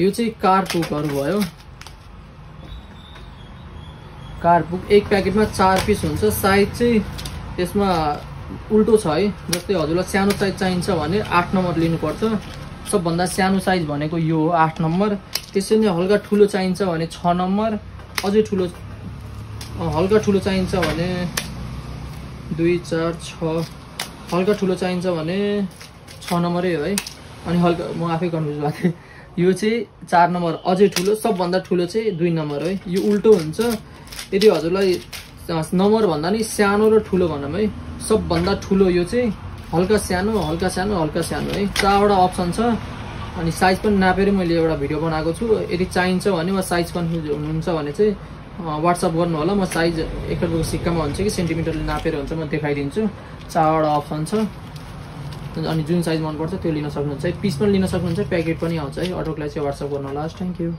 यो चाहिँ कार पुकहरु भयो। कार पुक एक प्याकेटमा 4 पिस हुन्छ। साइज चाहिँ यसमा उल्टो छ है। जस्तै हजुरलाई सानो साइज चाहिन्छ भने 8 नम्बर लिनुपर्छ। सबभन्दा सानो साइज भनेको यो हो 8 नम्बर। त्यसै नै हल्का ठुलो चाहिन्छ भने 6 नम्बर। अझै ठुलो हल्का ठुलो चाहिन्छ भने 2 4 6 हल्का ठुलो चाहिन्छ भने 6 नम्बरै हो है। अनि हल्का म आफै कन्फ्युज भएँ। यो चाहिँ 4 नम्बर अझै ठुलो। सबभन्दा ठुलो चाहिँ 2 नम्बर है। यो उल्टो हुन्छ। यदि हजुरलाई नम्बर भन्दा नि सानो र ठुलो भनौँ है। सबभन्दा ठुलो यो चाहिँ हल्का सानो हल्का सानो हल्का सानो है। 4वटा अप्सन छ। अनि साइज पनि नापेर मैले एउटा भिडियो बनाएको छु। यदि चाहिन्छ भने वा साइज कन्फ्युज हुनुहुन्छ भने चाहिँ व्हाट्सएप गर्नु होला। म साइज 1 रुपैयाँको सिक्कामा हुन्छ कि सेन्टिमिटरले नापेर हुन्छ म देखाइदिन्छु। 4वटा अप्सन छ। अनि जुन साइज मन पर्छ त्यो लिन सक्नुहुन्छ है। पिस पनि लिन सक्नुहुन्छ। प्याकेट पनि आउँछ है। अटोकलाई चाहिँ व्हाट्सएप गर्नु होला। Thank you.